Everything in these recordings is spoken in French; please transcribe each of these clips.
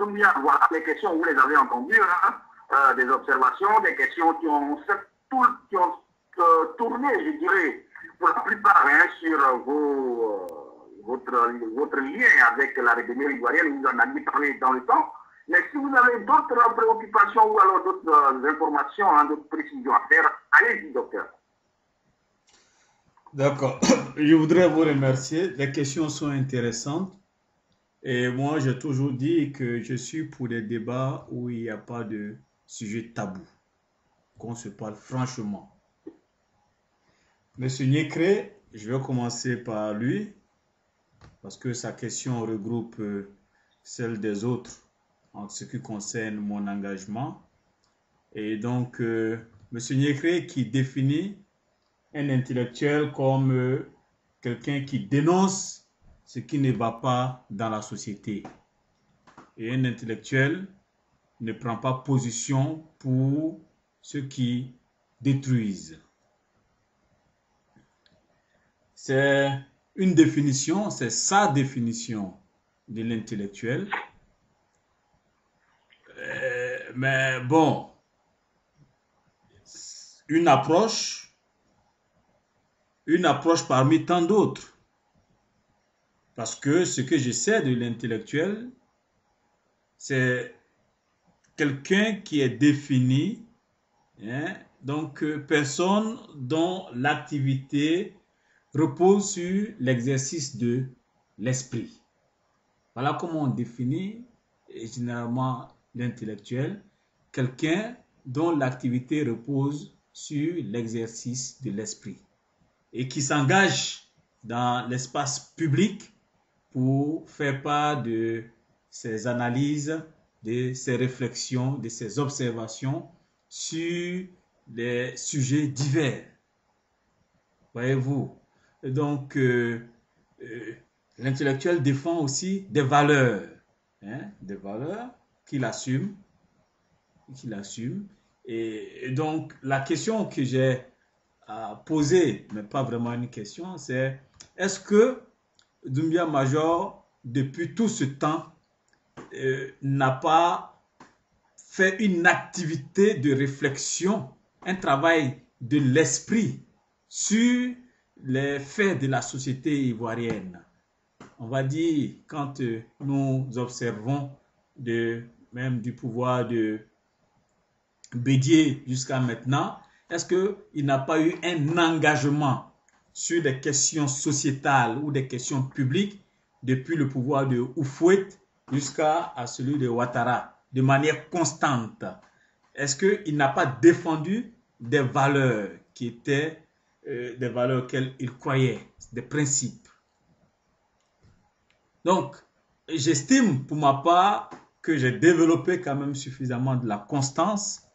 Doumbia, voilà les questions, vous les avez entendues, hein, des observations, des questions qui ont tourné, je dirais, pour la plupart, hein, sur votre lien avec la République ivoirienne, vous en avez parlé dans le temps. Mais si vous avez d'autres préoccupations ou alors d'autres informations, hein, d'autres précisions à faire, allez-y, docteur. D'accord. Je voudrais vous remercier. Les questions sont intéressantes. Et moi, j'ai toujours dit que je suis pour des débats où il n'y a pas de sujet tabou, qu'on se parle franchement. Monsieur Niekre, je vais commencer par lui, parce que sa question regroupe celle des autres en ce qui concerne mon engagement. Et donc, Monsieur Niekre qui définit un intellectuel comme quelqu'un qui dénonce ce qui ne va pas dans la société. Et un intellectuel ne prend pas position pour ceux qui détruisent. C'est une définition, c'est sa définition de l'intellectuel. Mais bon, une approche parmi tant d'autres. Parce que ce que je sais de l'intellectuel, c'est quelqu'un qui est défini, hein, donc personne dont l'activité repose sur l'exercice de l'esprit. Voilà comment on définit généralement l'intellectuel, quelqu'un dont l'activité repose sur l'exercice de l'esprit et qui s'engage dans l'espace public pour faire part de ses analyses, de ses réflexions, de ses observations sur des sujets divers. Voyez-vous? Donc, l'intellectuel défend aussi des valeurs, hein, des valeurs qu'il assume. Et donc, la question que j'ai posée, mais pas vraiment une question, c'est est-ce que Doumbia Major, depuis tout ce temps, n'a pas fait une activité de réflexion, un travail de l'esprit sur les faits de la société ivoirienne. On va dire, quand nous observons même du pouvoir de Bédié jusqu'à maintenant, est-ce qu'il n'a pas eu un engagement sur des questions sociétales ou des questions publiques depuis le pouvoir de Houphouët jusqu'à celui de Ouattara, de manière constante? Est-ce qu'il n'a pas défendu des valeurs qui étaient des valeurs auxquelles il croyait, des principes? Donc, j'estime pour ma part que j'ai développé quand même suffisamment de la constance.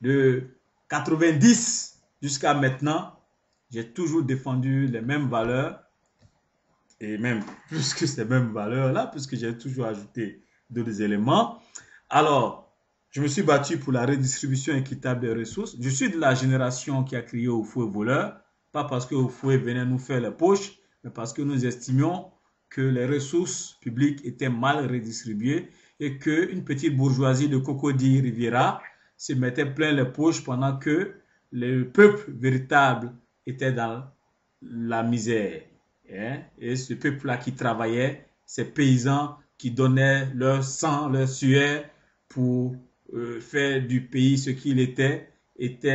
De 90 jusqu'à maintenant, j'ai toujours défendu les mêmes valeurs et même plus que ces mêmes valeurs-là, puisque j'ai toujours ajouté d'autres éléments. Alors, je me suis battu pour la redistribution équitable des ressources. Je suis de la génération qui a crié au fouet voleur, pas parce que au fouet venait nous faire les poches, mais parce que nous estimions que les ressources publiques étaient mal redistribuées et qu'une petite bourgeoisie de Cocody Riviera se mettait plein les poches pendant que le peuple véritable était dans la misère. Et ce peuple-là qui travaillait, ces paysans qui donnaient leur sang, leur sueur pour faire du pays ce qu'il était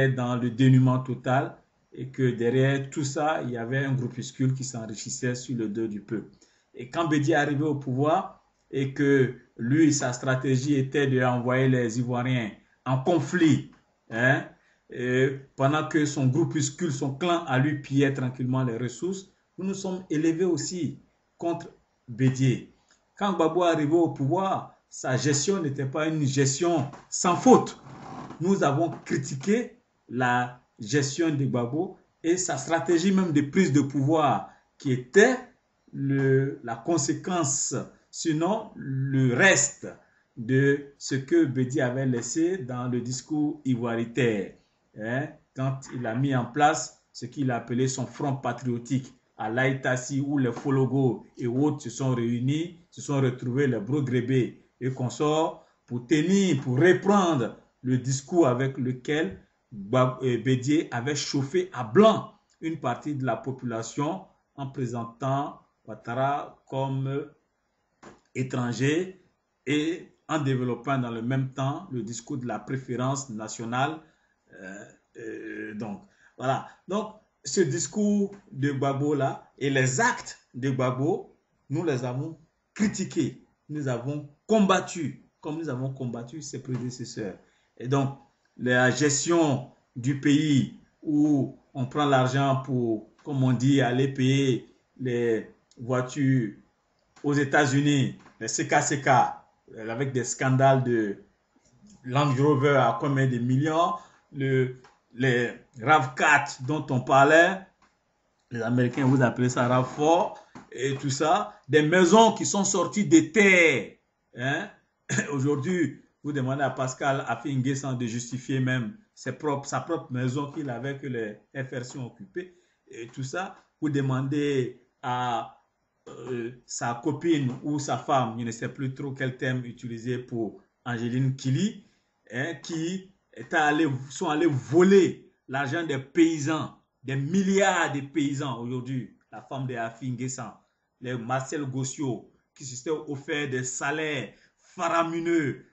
dans le dénuement total et que derrière tout ça, il y avait un groupuscule qui s'enrichissait sur le dos du peuple. Et quand Bédié est arrivé au pouvoir et que lui, sa stratégie était d'envoyer les Ivoiriens en conflit, hein, et pendant que son groupuscule, son clan à lui pillait tranquillement les ressources, nous nous sommes élevés aussi contre Bédié. Quand Gbagbo est arrivé au pouvoir, sa gestion n'était pas une gestion sans faute. Nous avons critiqué la gestion de Gbagbo et sa stratégie même de prise de pouvoir qui était la conséquence, sinon le reste de ce que Bédié avait laissé dans le discours ivoiritaire, hein, quand il a mis en place ce qu'il a appelé son front patriotique à l'Aïtassi où les Fologo et autres se sont réunis, se sont retrouvés les Brogrébé et consorts pour tenir, pour reprendre le discours avec lequel Bédié avait chauffé à blanc une partie de la population en présentant Ouattara comme étranger et en développant dans le même temps le discours de la préférence nationale. Donc, voilà. Donc, ce discours de Gbagbo là et les actes de Gbagbo, nous les avons critiqués, nous avons combattu, comme nous avons combattu ses prédécesseurs. Et donc, la gestion du pays où on prend l'argent pour, comme on dit, aller payer les voitures aux États-Unis, les CKCK, avec des scandales de Land Rover à combien de millions, les RAV4 dont on parlait, les Américains vous appelez ça RAV4 et tout ça, des maisons qui sont sorties des terres. Hein? Aujourd'hui, vous demandez à Pascal Affi-N'Guessan de justifier même sa propre maison qu'il avait que les FRC ont occupée et tout ça. Vous demandez à sa copine ou sa femme, je ne sais plus trop quel terme utiliser pour Angéline Kili, hein, qui sont allés voler l'argent des paysans, des milliards de paysans aujourd'hui. La femme de Affi-N'Guessan, les Marcel Gossio, qui se sont offerts des salaires faramineux.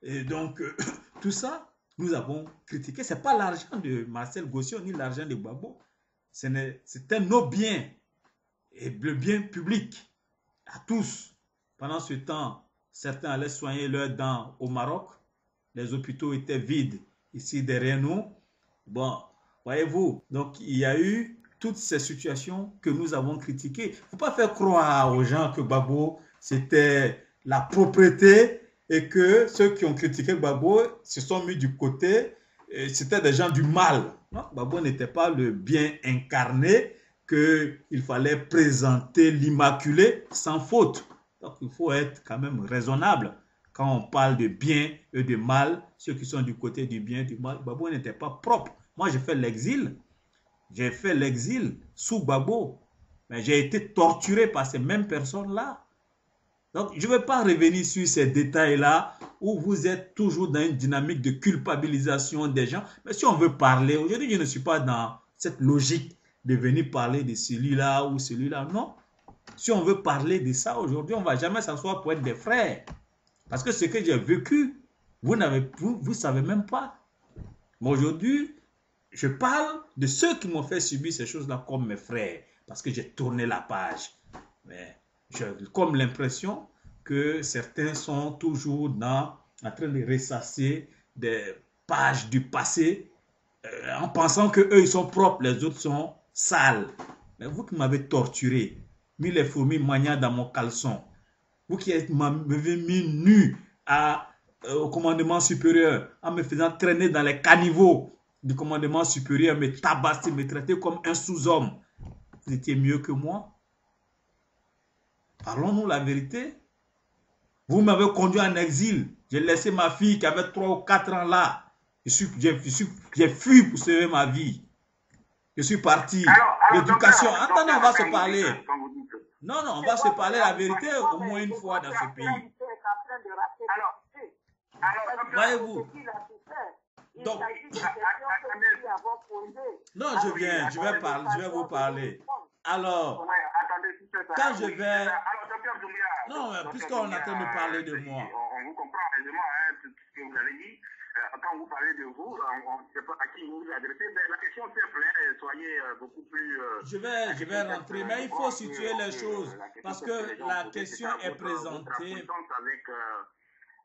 Et donc, tout ça, nous avons critiqué. Ce n'est pas l'argent de Marcel Gossio ni l'argent de Gbagbo. C'était nos biens. Et le bien public à tous. Pendant ce temps, certains allaient soigner leurs dents au Maroc. Les hôpitaux étaient vides ici derrière nous. Bon, voyez-vous, donc il y a eu toutes ces situations que nous avons critiquées. Il ne faut pas faire croire aux gens que Gbagbo, c'était la propriété et que ceux qui ont critiqué Gbagbo se sont mis du côté. C'était des gens du mal. Non, Gbagbo n'était pas le bien incarné qu'il fallait présenter l'immaculé sans faute. Donc il faut être quand même raisonnable. Quand on parle de bien et de mal, ceux qui sont du côté du bien et du mal, Gbagbo n'était pas propre. Moi, j'ai fait l'exil. J'ai fait l'exil sous Gbagbo. Mais j'ai été torturé par ces mêmes personnes-là. Donc, je ne vais pas revenir sur ces détails-là où vous êtes toujours dans une dynamique de culpabilisation des gens. Mais si on veut parler, aujourd'hui, je ne suis pas dans cette logique de venir parler de celui-là ou celui-là. Non. Si on veut parler de ça aujourd'hui, on ne va jamais s'asseoir pour être des frères. Parce que ce que j'ai vécu, vous ne savez même pas. Mais aujourd'hui, je parle de ceux qui m'ont fait subir ces choses-là comme mes frères. Parce que j'ai tourné la page. Mais j'ai comme l'impression que certains sont toujours en train de ressasser des pages du passé en pensant qu'eux, ils sont propres, les autres sont sales. Mais vous qui m'avez torturé, mis les fourmis manières dans mon caleçon, vous qui m'avez mis nu au commandement supérieur, en me faisant traîner dans les caniveaux du commandement supérieur, me tabasser, me traiter comme un sous-homme, vous étiez mieux que moi. Parlons-nous la vérité. Vous m'avez conduit en exil. J'ai laissé ma fille qui avait 3 ou 4 ans là. J'ai fui pour sauver ma vie. Je suis parti. L'éducation. Attendez, on va se parler. Non, on va se parler la vérité au moins une fois dans ce pays. Voyez-vous. Donc, non, je vais vous parler. Alors, quand je vais... Non, puisqu'on est en train de parler de moi. On vous comprend aisément tout ce que vous avez dit. Quand vous parlez de vous, on ne sait pas à qui vous vous adressez. Mais la question simple, soyez beaucoup plus... Je vais rentrer, mais il faut situer les choses. Parce que la question est présentée...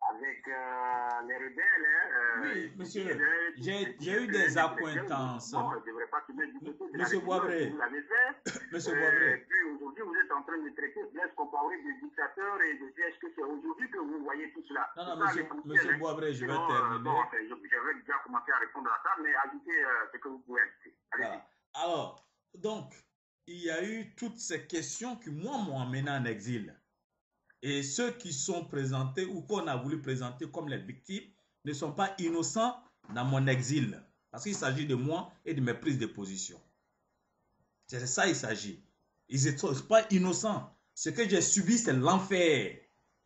Avec les rebelles. Oui, monsieur, j'ai eu des accointances. Non, je ne devrais pas subir du côté de Monsieur Boisbré. Vous l'avez fait. Monsieur Boisbré. Puis aujourd'hui, vous êtes en train de traiter Blaise Compaoré de dictateur et de dire est-ce que c'est aujourd'hui que vous voyez tout cela. Non, monsieur Boisbré, je vais terminer. Bon, j'avais déjà commencé à répondre à ça, mais ajoutez ce que vous pouvez ajouter. Voilà. Alors, donc, il y a eu toutes ces questions qui, moi, m'ont amené en exil. Et ceux qui sont présentés ou qu'on a voulu présenter comme les victimes ne sont pas innocents dans mon exil. Parce qu'il s'agit de moi et de mes prises de position. C'est ça il s'agit. Ils ne sont pas innocents. Ce que j'ai subi, c'est l'enfer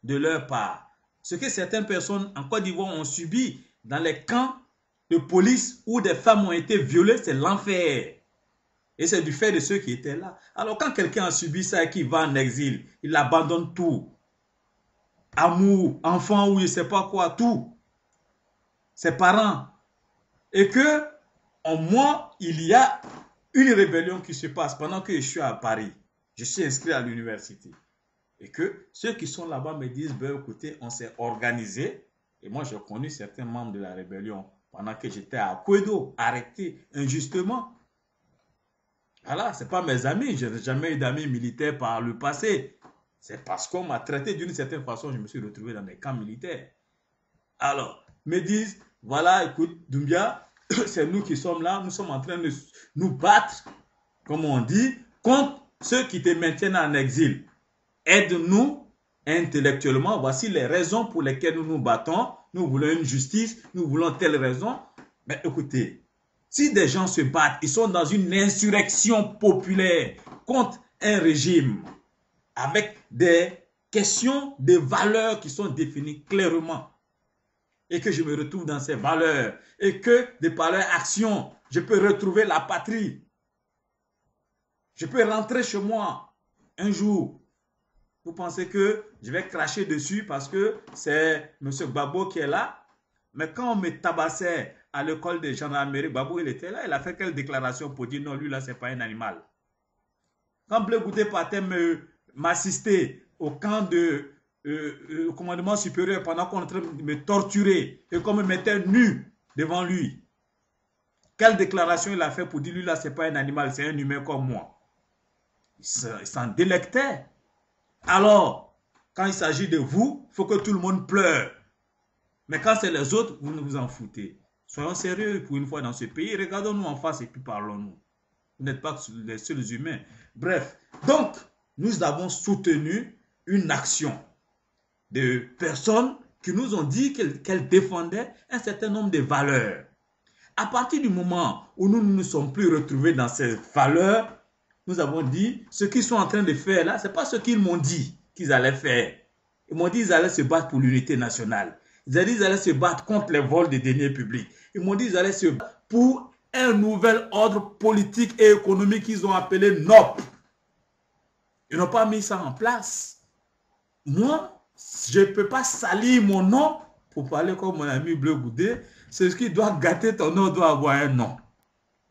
de leur part. ce que certaines personnes en Côte d'Ivoire ont subi dans les camps de police où des femmes ont été violées, c'est l'enfer. Et c'est du fait de ceux qui étaient là. Alors quand quelqu'un a subi ça et qu'il va en exil, il abandonne tout. Amour, enfant ou je ne sais pas quoi, tout. Ses parents. Et que, en moi, il y a une rébellion qui se passe pendant que je suis à Paris. Je suis inscrit à l'université. Et que ceux qui sont là-bas me disent, ben écoutez, on s'est organisé. Et moi, j'ai connu certains membres de la rébellion pendant que j'étais à Kouedo, arrêté injustement. Voilà, ce n'est pas mes amis. Je n'ai jamais eu d'amis militaires par le passé. C'est parce qu'on m'a traité d'une certaine façon, je me suis retrouvé dans des camps militaires. Alors, me disent, voilà, écoute, Doumbia, c'est nous qui sommes là, nous sommes en train de nous battre, comme on dit, contre ceux qui te maintiennent en exil. Aide-nous intellectuellement. Voici les raisons pour lesquelles nous nous battons. Nous voulons une justice, nous voulons telle raison. Mais écoutez, si des gens se battent, ils sont dans une insurrection populaire contre un régime avec des questions, des valeurs qui sont définies clairement et que je me retrouve dans ces valeurs et que de par leur action, je peux retrouver la patrie. Je peux rentrer chez moi un jour. Vous pensez que je vais cracher dessus parce que c'est M. Gbagbo qui est là? Mais quand on me tabassait à l'école de gendarmerie, Gbagbo, il était là, il a fait quelle déclaration pour dire non, lui là, c'est pas un animal. Quand Bleu Goudé partait m'assister au camp de commandement supérieur pendant qu'on est en train de me torturer et qu'on me mettait nu devant lui, quelle déclaration il a fait pour dire lui là, c'est pas un animal, c'est un humain comme moi? Il s'en délectait. Alors, quand il s'agit de vous, il faut que tout le monde pleure. Mais quand c'est les autres, vous ne vous en foutez. Soyons sérieux pour une fois dans ce pays. Regardons-nous en face et puis parlons-nous. Vous n'êtes pas les seuls humains. Bref, donc, nous avons soutenu une action de personnes qui nous ont dit qu'elles défendaient un certain nombre de valeurs. À partir du moment où nous ne nous sommes plus retrouvés dans ces valeurs, nous avons dit, ce qu'ils sont en train de faire là, ce n'est pas ce qu'ils m'ont dit qu'ils allaient faire. Ils m'ont dit qu'ils allaient se battre pour l'unité nationale. Ils ont dit qu'ils allaient se battre contre les vols des deniers publics. Ils m'ont dit qu'ils allaient se battre pour un nouvel ordre politique et économique qu'ils ont appelé NOP. Ils n'ont pas mis ça en place. Moi, je ne peux pas salir mon nom pour parler comme mon ami Bleu Goudé. Ce qui doit gâter ton nom doit avoir un nom.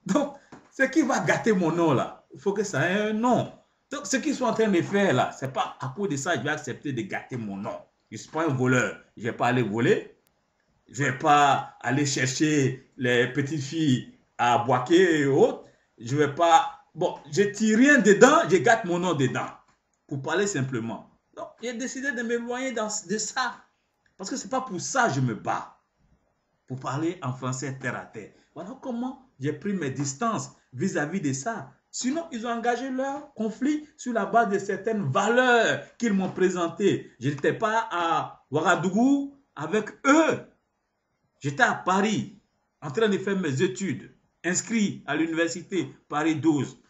Donc, ce qui va gâter mon nom là, il faut que ça ait un nom. Donc, ce qu'ils sont en train de faire là, ce n'est pas à cause de ça que je vais accepter de gâter mon nom. Je ne suis pas un voleur. Je ne vais pas aller voler. Je ne vais pas aller chercher les petites filles à Boaké et autres. Je ne vais pas... Bon, je ne tire rien dedans, je gâte mon nom dedans. Pour parler simplement. Donc, j'ai décidé de m'éloigner de ça. Parce que ce n'est pas pour ça que je me bats. Pour parler en français terre à terre. Voilà comment j'ai pris mes distances vis-à-vis de ça. Sinon, ils ont engagé leur conflit sur la base de certaines valeurs qu'ils m'ont présentées. Je n'étais pas à Ouagadougou avec eux. J'étais à Paris, en train de faire mes études, inscrit à l'université Paris 12.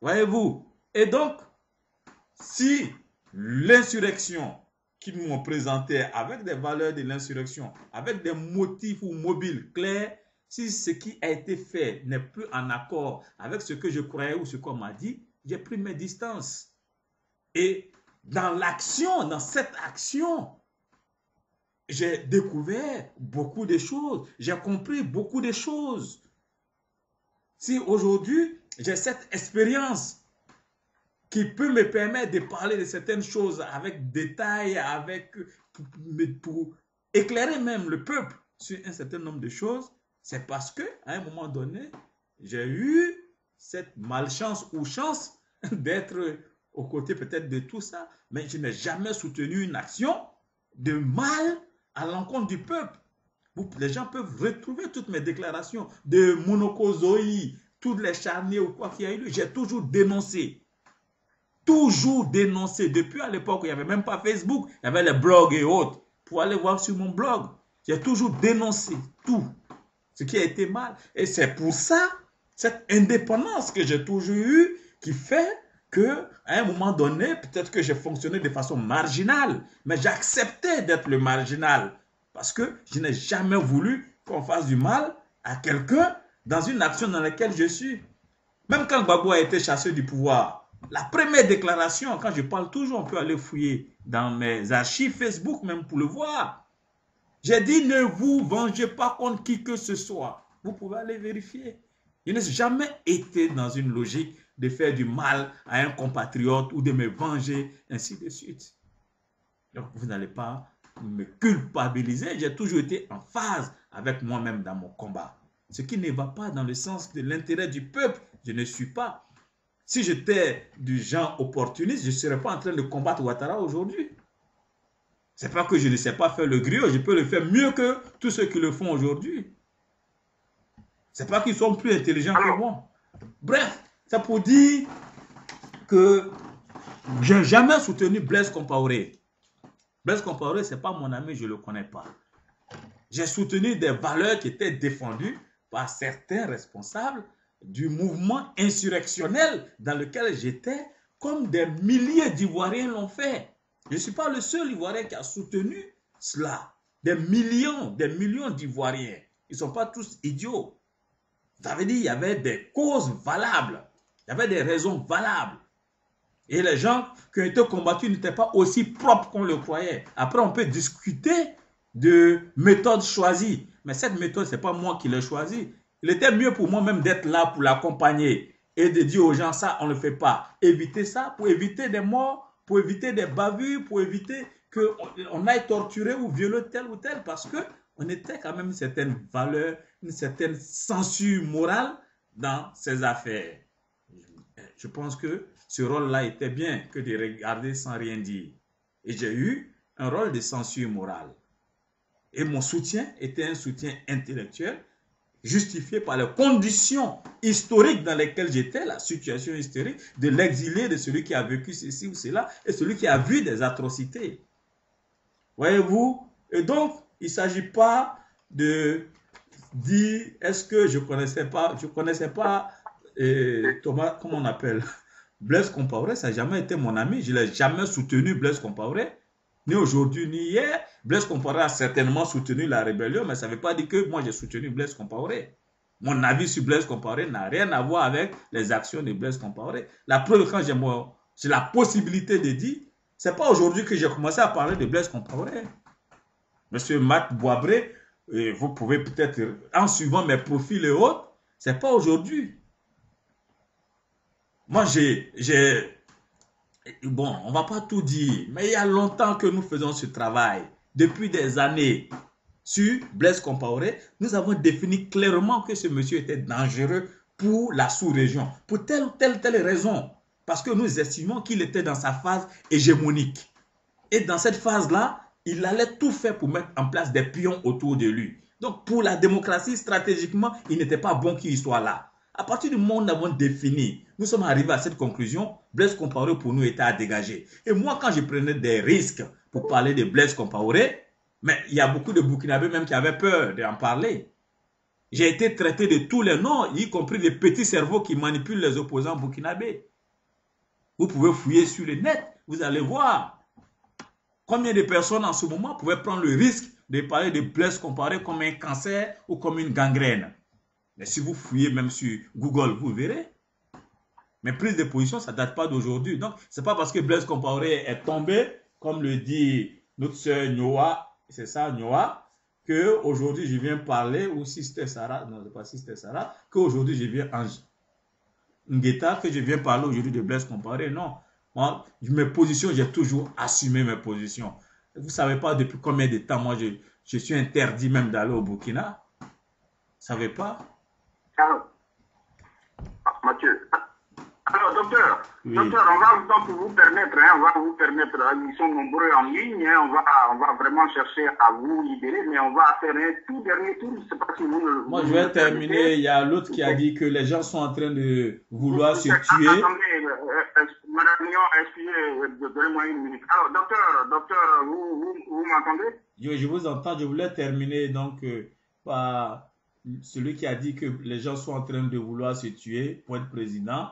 Voyez-vous? Et donc, si l'insurrection qu'ils m'ont présentée avec des valeurs de l'insurrection, avec des motifs ou mobiles clairs, si ce qui a été fait n'est plus en accord avec ce que je croyais ou ce qu'on m'a dit, j'ai pris mes distances. Et dans l'action, dans cette action, j'ai découvert beaucoup de choses. J'ai compris beaucoup de choses. Si aujourd'hui, j'ai cette expérience qui peut me permettre de parler de certaines choses avec détail, pour éclairer même le peuple sur un certain nombre de choses, c'est parce qu'à un moment donné, j'ai eu cette malchance ou chance d'être aux côtés peut-être de tout ça, mais je n'ai jamais soutenu une action de mal à l'encontre du peuple. Les gens peuvent retrouver toutes mes déclarations de Monokozoi, toutes les charniers ou quoi qu'il y a eu. J'ai toujours dénoncé. Toujours dénoncé. Depuis à l'époque, il n'y avait même pas Facebook, il y avait les blogs et autres. Pour aller voir sur mon blog, j'ai toujours dénoncé tout ce qui a été mal. Et c'est pour ça, cette indépendance que j'ai toujours eue, qui fait que à un moment donné, peut-être que j'ai fonctionné de façon marginale, mais j'acceptais d'être le marginal parce que je n'ai jamais voulu qu'on fasse du mal à quelqu'un dans une action dans laquelle je suis. Même quand Gbagbo a été chassé du pouvoir, la première déclaration, quand je parle toujours, on peut aller fouiller dans mes archives Facebook même pour le voir. J'ai dit, ne vous vengez pas contre qui que ce soit. Vous pouvez aller vérifier. Je n'ai jamais été dans une logique de faire du mal à un compatriote ou de me venger, ainsi de suite. Donc, vous n'allez pas me culpabiliser. J'ai toujours été en phase avec moi-même dans mon combat. Ce qui ne va pas dans le sens de l'intérêt du peuple, je ne suis pas. Si j'étais du genre opportuniste, je ne serais pas en train de combattre Ouattara aujourd'hui. Ce n'est pas que je ne sais pas faire le griot, je peux le faire mieux que tous ceux qui le font aujourd'hui. Ce n'est pas qu'ils sont plus intelligents que moi. Bref, c'est pour dire que je n'ai jamais soutenu Blaise Compaoré. Blaise Compaoré, ce n'est pas mon ami, je ne le connais pas. J'ai soutenu des valeurs qui étaient défendues par certains responsables du mouvement insurrectionnel dans lequel j'étais, comme des milliers d'Ivoiriens l'ont fait. Je ne suis pas le seul Ivoirien qui a soutenu cela. Des millions d'Ivoiriens. Ils ne sont pas tous idiots. Ça veut dire qu'il y avait des causes valables. Il y avait des raisons valables. Et les gens qui ont été combattus n'étaient pas aussi propres qu'on le croyait. Après, on peut discuter de méthode choisie. Mais cette méthode, ce n'est pas moi qui l'ai choisie. Il était mieux pour moi même d'être là pour l'accompagner et de dire aux gens, ça, on ne le fait pas. Éviter ça pour éviter des morts, pour éviter des bavures, pour éviter qu'on aille torturer ou violer tel ou tel, parce qu'on était quand même une certaine valeur, une certaine censure morale dans ces affaires. Je pense que ce rôle-là était bien que de regarder sans rien dire. Et j'ai eu un rôle de censure morale. Et mon soutien était un soutien intellectuel, justifié par les conditions historiques dans lesquelles j'étais, la situation historique de l'exilé, de celui qui a vécu ceci ou cela, et celui qui a vu des atrocités. Voyez-vous? Et donc, il ne s'agit pas de dire, est-ce que je ne connaissais pas Thomas, comment on appelle, Blaise Compaoré, ça n'a jamais été mon ami, je n'ai jamais soutenu Blaise Compaoré, ni aujourd'hui ni hier. Blaise Compaoré a certainement soutenu la rébellion, mais ça ne veut pas dire que moi j'ai soutenu Blaise Compaoré. Mon avis sur Blaise Compaoré n'a rien à voir avec les actions de Blaise Compaoré. La preuve, quand j'ai la possibilité de dire, ce n'est pas aujourd'hui que j'ai commencé à parler de Blaise Compaoré. Monsieur Matt Boisbré, vous pouvez peut-être, en suivant mes profils et autres, ce n'est pas aujourd'hui. Moi, bon, on ne va pas tout dire, mais il y a longtemps que nous faisons ce travail. Depuis des années, sur Blaise Compaoré, nous avons défini clairement que ce monsieur était dangereux pour la sous-région, pour telle ou telle raison. Parce que nous estimons qu'il était dans sa phase hégémonique. Et dans cette phase-là, il allait tout faire pour mettre en place des pions autour de lui. Donc, pour la démocratie, stratégiquement, il n'était pas bon qu'il soit là. À partir du moment où nous avons défini, nous sommes arrivés à cette conclusion, Blaise Compaoré pour nous était à dégager. Et moi, quand je prenais des risques pour parler de Blaise Compaoré, mais il y a beaucoup de Burkinabés même qui avaient peur d'en parler. J'ai été traité de tous les noms, y compris les petits cerveaux qui manipulent les opposants burkinabés. Vous pouvez fouiller sur le net, vous allez voir combien de personnes en ce moment pouvaient prendre le risque de parler de Blaise Compaoré comme un cancer ou comme une gangrène. Mais si vous fouillez même sur Google, vous verrez. Mais prise de position, ça ne date pas d'aujourd'hui. Donc, ce n'est pas parce que Blaise Compaoré est tombé, comme le dit notre sœur Nyoa, c'est ça, Nyoa, qu'aujourd'hui je viens parler, ou Sister Sarah, non, ce n'est pas Sister Sarah, qu'aujourd'hui je viens en Ngueta, que je viens parler aujourd'hui de Blaise Compaoré. Non. Moi, mes positions, j'ai toujours assumé mes positions. Vous ne savez pas depuis combien de temps, moi, je suis interdit même d'aller au Burkina. Vous ne savez pas? Mathieu. Alors, docteur, oui. Docteur, on va donc vous permettre, ils sont nombreux en ligne, on va vraiment chercher à vous libérer, mais on va faire un tout dernier tour. Je ne sais pas si vous... Moi, je vais terminer. Il y a l'autre qui a dit que les gens sont en train de vouloir se tuer. Attendez, Madame Lyon, excusez, donnez-moi une minute. Alors, docteur, vous m'entendez? Je vous entends. Je voulais terminer donc par celui qui a dit que les gens sont en train de vouloir se tuer pour être président.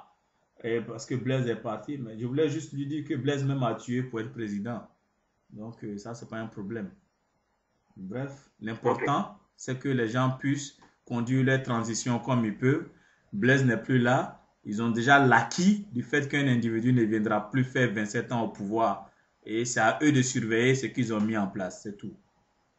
Et parce que Blaise est parti, mais je voulais juste lui dire que Blaise même a tué pour être président. Donc ça, c'est pas un problème. Bref, Ok. l'important, c'est que les gens puissent conduire leur transition comme ils peuvent. Blaise n'est plus là. Ils ont déjà l'acquis du fait qu'un individu ne viendra plus faire 27 ans au pouvoir. Et c'est à eux de surveiller ce qu'ils ont mis en place, c'est tout.